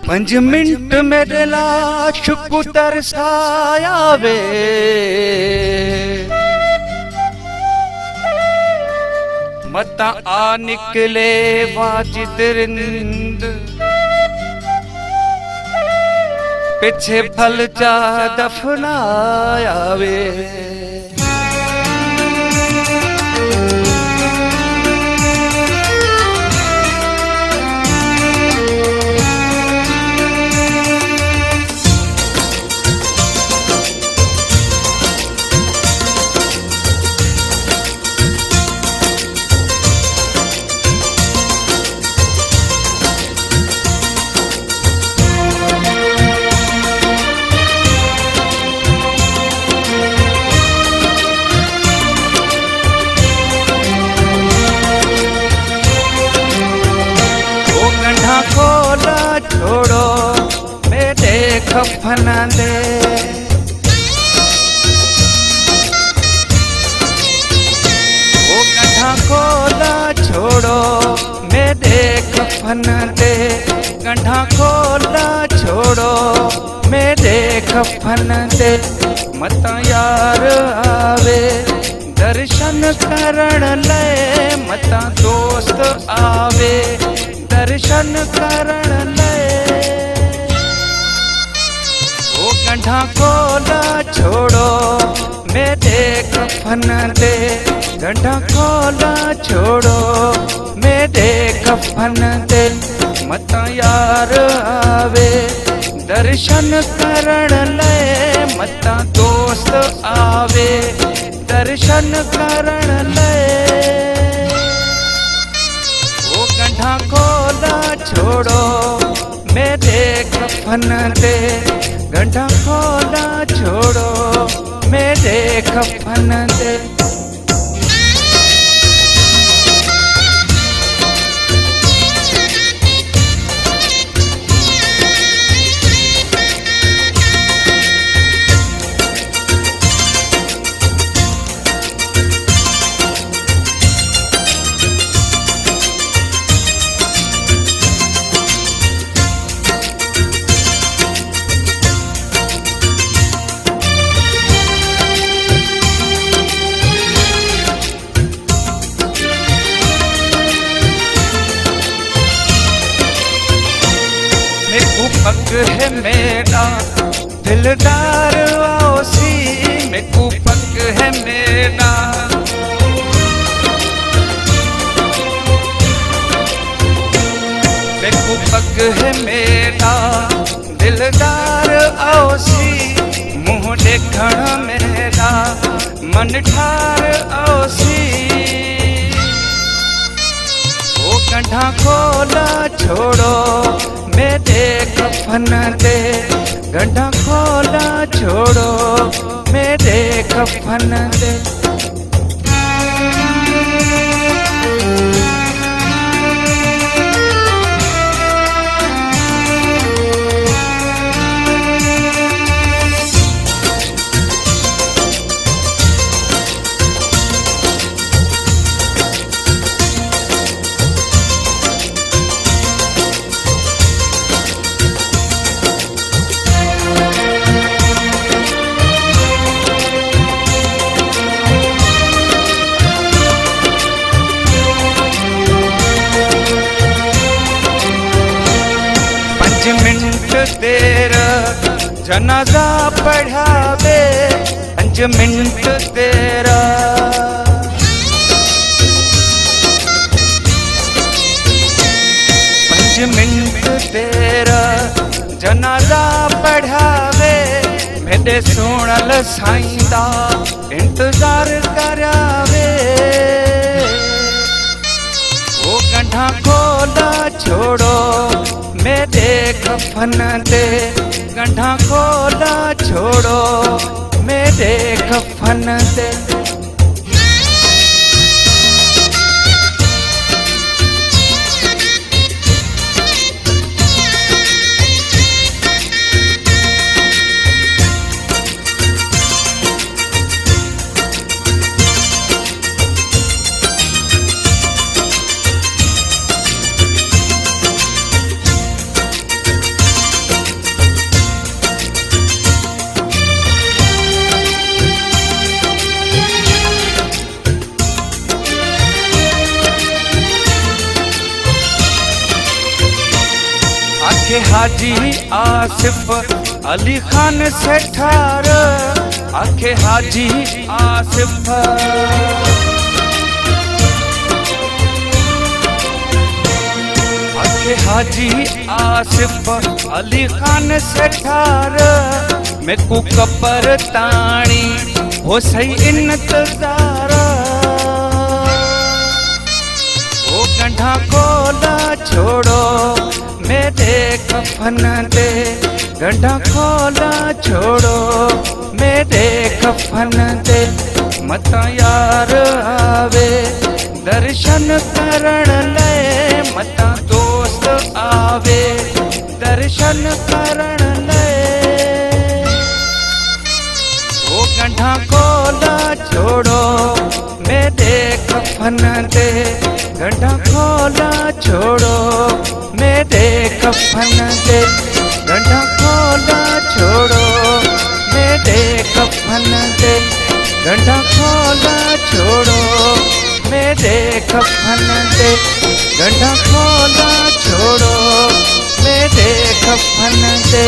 5 minute मेरे लाश को तरसाया वे, मता आ निकले वाजिद रिंद, पीछे फल जा दफनाया वे। खोला छोड़ो मेरे कफन दे, वो गड्ढा खोला छोड़ो मेरे कफन दे, गड्ढा खोला छोड़ो मेरे कफन दे। मत यार आवे दर्शन करण ले, मत दोस्त आवे दर्शन करण ले। वो गड्ढा खोला छोड़ो मेरे कफन दे, गड्ढा खोला छोड़ो मेरे कफन दे। मत यार आवे दर्शन करण ले, मत दोस्त आवे दर्शन करण ले। गड्ढा खोला छोड़ो मेरे कफन दे, गड्ढा खोला छोड़ो मेरे कफन दे। पग है मेरा दिलदार आओसी, मेकू पग है मेरा। मेकू पग है मेरा दिलदार आओसी, मुँह देखण मेरा मन ठार आओसी। वो गड्ढा खोला छोड़ो मेरे कफन दे, गड्ढा खोला छोड़ो मेरे कफन दे। मिनट तेरा जनाजा पढ़ावे, 5 मिनट तेरा। 5 मिनट तेरा जनाजा पढ़ावे, मेरे सोनल साईं दा इंतजार करावे। वो गड्ढा खोला छोड़ो मेरे कफन दे, गड्ढा खोला छोड़ो मेरे कफन दे। आखे हाजी आसिफ अली खान से ठार, आखे हाजी आसिफ। आखे हाजी आसिफ अली खान से ठार, मैं को कबर ताणी हो सही इंतजार। ओ गंढा खोला छोड़ो मेरे कफन दे, गंढा खोला छोड़ो मेरे कफन दे। मता यार आवे दर्शन करण ले, मता दोस्त आवे दर्शन करण ले। ओ गंढा खोला छोड़ो मेरे कफन दे, गंढा खोला छोड़ो मेरे कफन दे, गंढा खोला छोड़ो मेरे कफन दे, गंढा खोला छोड़ो मेरे कफन दे, गंढा खोला छोड़ो मेरे कफन दे।